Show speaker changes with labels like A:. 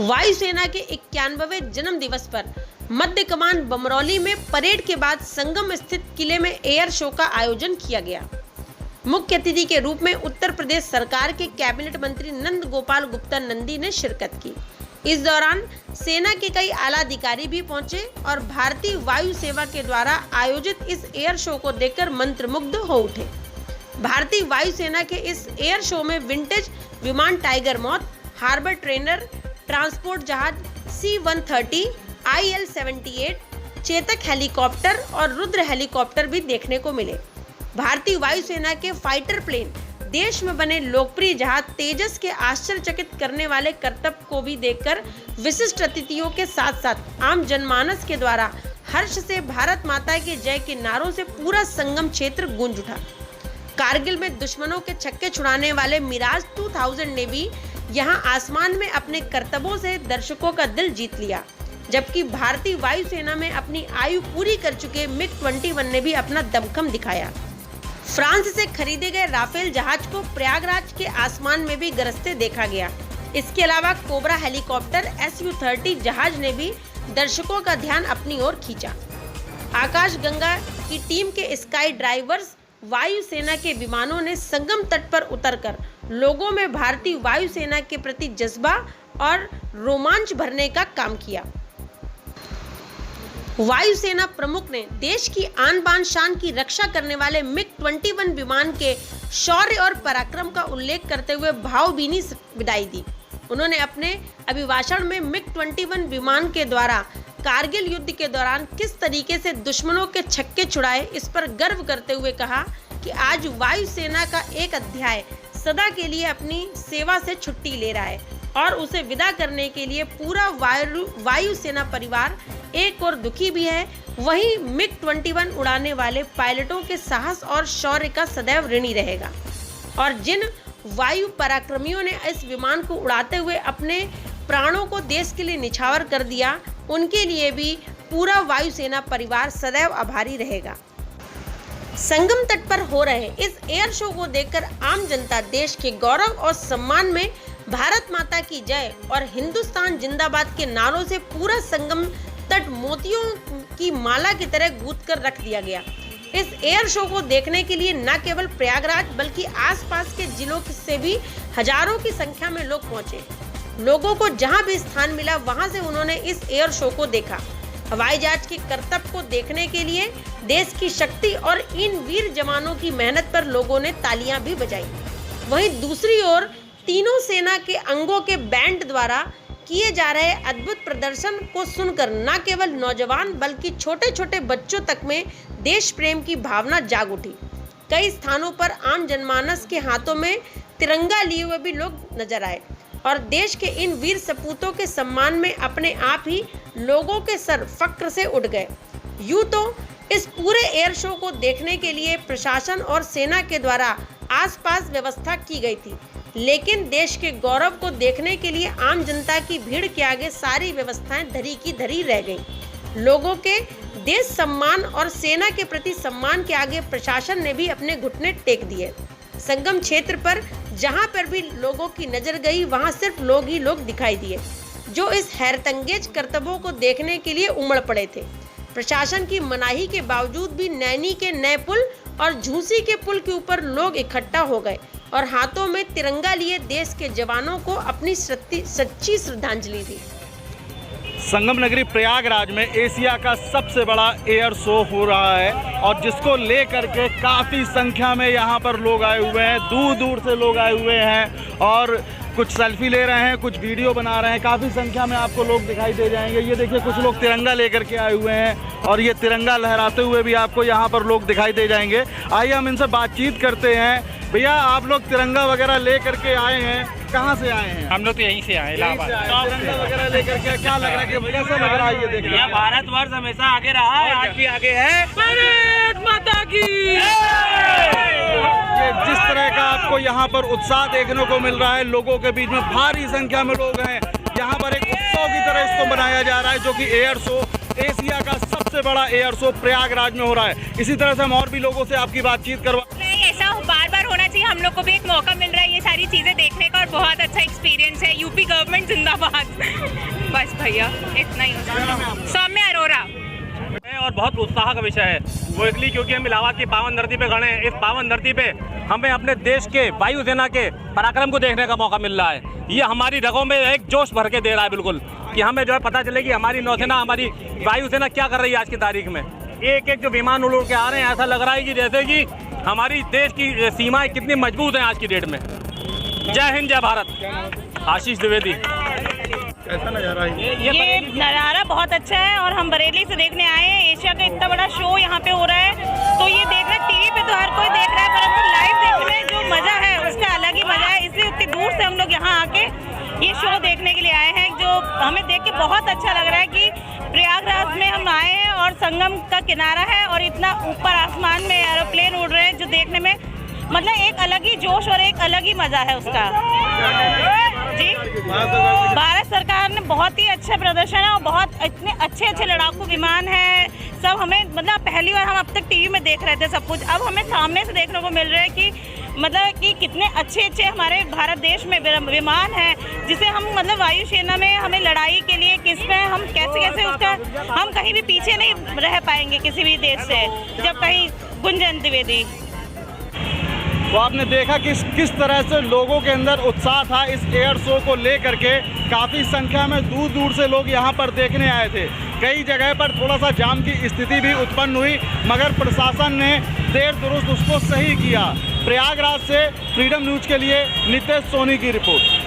A: वायुसेना के 91वें जन्म दिवस पर मध्य कमान बमरौली में परेड के बाद संगम स्थित किले में एयर शो का आयोजन किया गया। मुख्य अतिथि के रूप में उत्तर प्रदेश सरकार के कैबिनेट मंत्री नंद गोपाल गुप्ता नंदी ने शिरकत की। इस दौरान सेना के कई आला अधिकारी भी पहुंचे और भारतीय वायु सेवा के द्वारा आयोजित इस एयर शो को देखकर मंत्रमुग्ध हो उठे। भारतीय वायुसेना के इस एयर शो में विंटेज विमान टाइगर मॉथ, हार्बर ट्रेनर, ट्रांसपोर्ट जहाज C-130, IL-78, चेतक हेलीकॉप्टर और रुद्र हेलीकॉप्टर भी देखने को मिले। भारतीय वायुसेना के फाइटर प्लेन, देश में बने लोकप्रिय जहाज तेजस के आश्चर्यचकित करने वाले करतब को भी देखकर विशिष्ट अतिथियों के साथ साथ आम जनमानस के द्वारा हर्ष से भारत माता के जय के नारों से पूरा संगम क्षेत्र गूंज उठा। कारगिल में दुश्मनों के छक्के छुड़ाने वाले मिराज 2000 ने भी यहां आसमान में अपने करतबों से दर्शकों का दिल जीत लिया, जबकि भारतीय वायुसेना में अपनी आयु पूरी कर चुके MiG-21 ने भी अपना दमखम दिखाया। फ्रांस से खरीदे गए राफेल जहाज को प्रयागराज के आसमान में भी गरजते देखा गया। इसके अलावा कोबरा हेलीकॉप्टर Su-30 जहाज ने भी दर्शकों का ध्यान अपनी ओर खींचा। आकाश गंगा की टीम के स्काई ड्राइवर्स वायुसेना के विमानों ने संगम तट पर उतरकर लोगों में भारतीय वायुसेना के प्रति जज्बा और रोमांच भरने का काम किया। वायुसेना प्रमुख ने देश की आन बान शान की रक्षा करने वाले MiG-21 विमान के शौर्य और पराक्रम का उल्लेख करते हुए भावभीनी विदाई दी। उन्होंने अपने अभिभाषण में MiG-21 विमान के द्वारा कारगिल युद्ध के दौरान किस तरीके से दुश्मनों के छक्के छुड़ाए, इस पर गर्व करते हुए कहा कि आज वायुसेना का एक अध्याय सदा के लिए अपनी सेवा से छुट्टी ले रहा है और उसे विदा करने के लिए पूरा वायुसेना परिवार एक और दुखी भी है, वहीं MiG-21 उड़ाने वाले पायलटों के साहस और शौर्य का सदैव ऋणी रहेगा। और जिन वायु पराक्रमियों ने इस विमान को उड़ाते हुए अपने प्राणों को देश के लिए निछावर कर दिया, उनके लिए भी पूरा वायुसेना परिवार सदैव आभारी रहेगा। संगम तट पर हो रहे इस एयर शो को देखकर आम जनता देश के गौरव और सम्मान में भारत माता की जय और हिंदुस्तान जिंदाबाद के नारों से पूरा संगम तट मोतियों की माला की तरह गूंथ कर रख दिया गया। इस एयर शो को देखने के लिए न केवल प्रयागराज बल्कि आसपास के जिलों से भी हजारों की संख्या में लोग पहुंचे। लोगों को जहां भी स्थान मिला वहां से उन्होंने इस एयर शो को देखा। हवाई जहाज के करतब को देखने के लिए देश की शक्ति और इन वीर जवानों की मेहनत पर लोगों ने तालियां भी बजाई। वहीं दूसरी ओर तीनों सेना के अंगों के बैंड द्वारा किए जा रहे अद्भुत प्रदर्शन को सुनकर न केवल नौजवान बल्कि छोटे छोटे बच्चों तक में देश प्रेम की भावना जाग उठी। कई स्थानों पर आम जनमानस के हाथों में तिरंगा लिए हुए भी लोग नजर आए और देश के इन वीर सपूतों के सम्मान में अपने आप ही लोगों के सर फक्र से उठ गए। यूं तो इस पूरे एयर शो को देखने के लिए प्रशासन और सेना के द्वारा आसपास व्यवस्था की गई थी, लेकिन देश के गौरव को देखने के लिए आम जनता की भीड़ के आगे सारी व्यवस्थाएं धरी की धरी रह गईं। लोगों के देश सम्मान और सेना के प्रति सम्मान के आगे प्रशासन ने भी अपने घुटने टेक दिए। संगम क्षेत्र पर जहां पर भी लोगों की नजर गई वहां सिर्फ लोग ही लोग दिखाई दिए, जो इस हैरतअंगेज करतबों को देखने के लिए उमड़ पड़े थे। प्रशासन की मनाही के बावजूद भी नैनी के नए पुल और झूसी के पुल के ऊपर लोग इकट्ठा हो गए और हाथों में तिरंगा लिए देश के जवानों को अपनी सच्ची श्रद्धांजलि दी।
B: संगम नगरी प्रयागराज में एशिया का सबसे बड़ा एयर शो हो रहा है और जिसको लेकर के काफ़ी संख्या में यहाँ पर लोग आए हुए हैं, दूर दूर से लोग आए हुए हैं और कुछ सेल्फी ले रहे हैं, कुछ वीडियो बना रहे हैं। काफ़ी संख्या में आपको लोग दिखाई दे जाएंगे। ये देखिए कुछ लोग तिरंगा लेकर के आए हुए हैं और ये तिरंगा लहराते हुए भी आपको यहाँ पर लोग दिखाई दे जाएंगे। आइए हम इनसे बातचीत करते हैं। भैया आप लोग तिरंगा वगैरह ले करके आए हैं, कहाँ से आए हैं?
C: हम लोग तो यहीं से आए, इलाहाबाद।
B: तिरंगा वगैरह लेकर के क्या लग रहा है कि कैसा लग रहा है ये देखिए?
C: यहाँ भारतवर्ष हमेशा आगे रहा है, आज भी आगे है। भारत माता की
B: ये जिस तरह का आपको यहाँ पर उत्साह देखने को मिल रहा है, लोगों के बीच में भारी संख्या में लोग हैं। यहाँ पर एक उत्सव की तरह इसको मनाया जा रहा है, जो कि एयर शो, एशिया का सबसे बड़ा एयर शो प्रयागराज में हो रहा है। इसी तरह से हम और भी लोगों से आपकी बातचीत करवा।
D: ऐसा बार बार होना चाहिए। ही हम लोग को भी एक मौका मिल रहा है ये सारी चीज़ें देखने का और बहुत अच्छा एक्सपीरियंस है। यूपी गवर्नमेंट जिंदाबाद। बस भैया इतना ही होता। सौम्या अरोरा।
C: और बहुत उत्साह का विषय है वो इसलिए क्योंकि हम इलाहाबाद की पावन धरती पे खड़े हैं। इस पावन धरती पे हमें अपने देश के वायुसेना के पराक्रम को देखने का मौका मिल रहा है। ये हमारी रगों में एक जोश भर के दे रहा है बिल्कुल, कि हमें जो है पता चले कि हमारी नौसेना, हमारी वायुसेना क्या कर रही है आज की तारीख में। एक एक जो विमान उड़ के आ रहे हैं, ऐसा लग रहा है कि जैसे कि हमारी देश की सीमाएं कितनी मजबूत हैं आज की डेट में। जय हिंद, जय भारत। आशीष द्विवेदी।
B: कैसा नजारा है?
D: ये नज़ारा बहुत अच्छा है और हम बरेली से देखने आए हैं। एशिया का इतना बड़ा शो यहाँ पे हो रहा है, तो ये देख रहे टीवी पे तो हर कोई देख रहा है, परंतु लाइव देखने में जो मजा है उसका अलग ही मजा है। इसलिए उतनी दूर से हम लोग यहाँ आके ये शो देखने के लिए आए हैं, जो हमें देख के बहुत अच्छा लग रहा है कि प्रयागराज में हम आए हैं और संगम का किनारा है और इतना ऊपर आसमान में एरोप्लेन उड़ रहे हैं, जो देखने में मतलब एक अलग ही जोश और एक अलग ही मजा है उसका। जी, भारत सरकार ने बहुत ही अच्छा प्रदर्शन है और बहुत इतने अच्छे अच्छे लड़ाकू विमान हैं सब। हमें मतलब पहली बार हम अब तक टीवी में देख रहे थे सब कुछ, अब हमें सामने से देखने को मिल रहा है कि मतलब कि कितने अच्छे अच्छे हमारे भारत देश में विमान हैं, जिसे हम मतलब वायुसेना में हमें लड़ाई के लिए किस में हम कैसे कैसे उसका हम कहीं भी पीछे नहीं रह पाएंगे किसी भी देश से, जब कहीं गुंजन द्विवेदी।
B: तो आपने देखा कि किस तरह से लोगों के अंदर उत्साह था इस एयर शो को लेकर के। काफ़ी संख्या में दूर दूर से लोग यहाँ पर देखने आए थे। कई जगह पर थोड़ा सा जाम की स्थिति भी उत्पन्न हुई, मगर प्रशासन ने देर दुरुस्त उसको सही किया। प्रयागराज से फ्रीडम न्यूज़ के लिए नितेश सोनी की रिपोर्ट।